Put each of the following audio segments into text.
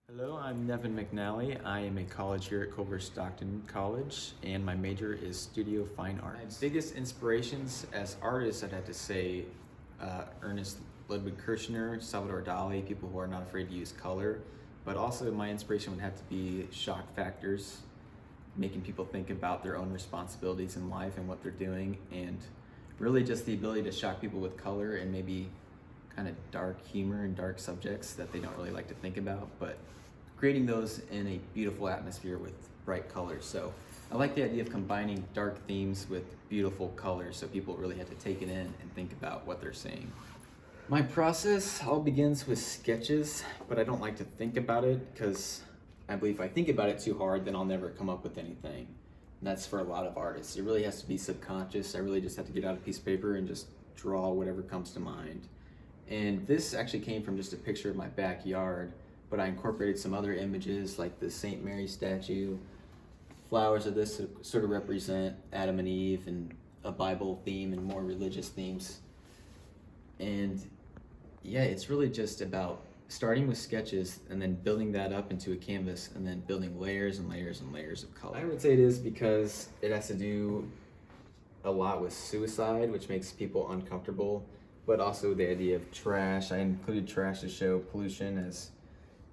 Hello, I'm Nevin McNally. I am a college here at Culver Stockton College, and my major is Studio Fine Arts. My biggest inspirations as artists, I'd have to say Ernest Ludwig Kirchner, Salvador Dali, people who are not afraid to use color. But also my inspiration would have to be shock factors, making people think about their own responsibilities in life and what they're doing, and really just the ability to shock people with color and maybe kind of dark humor and dark subjects that they don't really like to think about, but creating those in a beautiful atmosphere with bright colors. So I like the idea of combining dark themes with beautiful colors so people really have to take it in and think about what they're seeing. My process all begins with sketches, but I don't like to think about it because I believe if I think about it too hard, then I'll never come up with anything. And that's for a lot of artists. It really has to be subconscious. I really just have to get out a piece of paper and just draw whatever comes to mind. And this actually came from just a picture of my backyard, but I incorporated some other images like the St. Mary statue, flowers of this sort of represent Adam and Eve, and a Bible theme and more religious themes. And yeah, it's really just about starting with sketches and then building that up into a canvas and then building layers and layers and layers of color. I would say it is because it has to do a lot with suicide, which makes people uncomfortable, but also the idea of trash. I included trash to show pollution as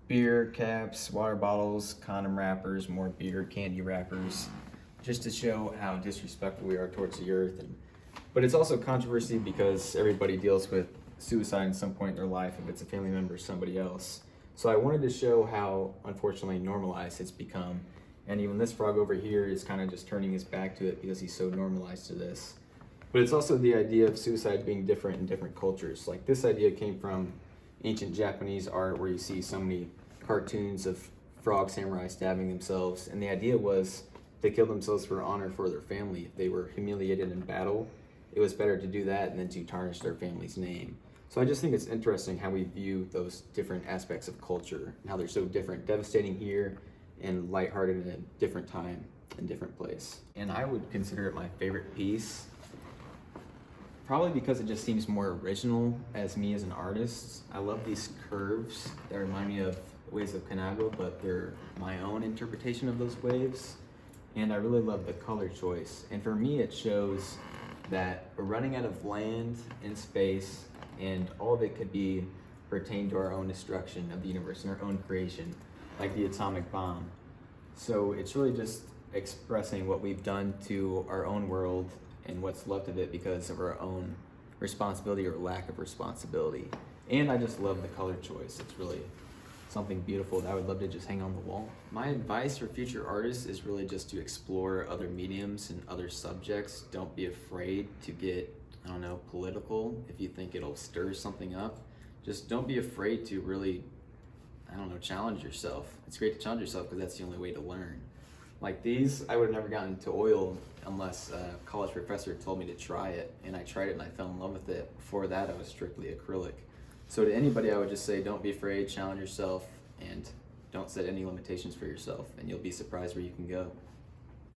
beer caps, water bottles, condom wrappers, more beer, candy wrappers, just to show how disrespectful we are towards the earth. But it's also controversy because everybody deals with suicide at some point in their life, if it's a family member or somebody else. So I wanted to show how unfortunately normalized it's become. And even this frog over here is kind of just turning his back to it because he's so normalized to this. But it's also the idea of suicide being different in different cultures. Like this idea came from ancient Japanese art where you see so many cartoons of frog samurai stabbing themselves. And the idea was they killed themselves for honor for their family. If they were humiliated in battle, it was better to do that than to tarnish their family's name. So I just think it's interesting how we view those different aspects of culture and how they're so different, devastating here and lighthearted in a different time and different place. And I would consider it my favorite piece. Probably because it just seems more original as me as an artist. I love these curves that remind me of waves of Kanagawa, but they're my own interpretation of those waves. And I really love the color choice. And for me, it shows that we're running out of land and space, and all of it could be pertained to our own destruction of the universe and our own creation, like the atomic bomb. So it's really just expressing what we've done to our own world and what's left of it because of our own responsibility or lack of responsibility. And I just love the color choice. It's really something beautiful that I would love to just hang on the wall. My advice for future artists is really just to explore other mediums and other subjects. Don't be afraid to get, political if you think it'll stir something up. Just don't be afraid to really, challenge yourself. It's great to challenge yourself because that's the only way to learn. Like these, I would have never gotten into oil unless a college professor told me to try it, and I tried it and I fell in love with it. Before that, I was strictly acrylic. So to anybody, I would just say, don't be afraid, challenge yourself, and don't set any limitations for yourself, and you'll be surprised where you can go.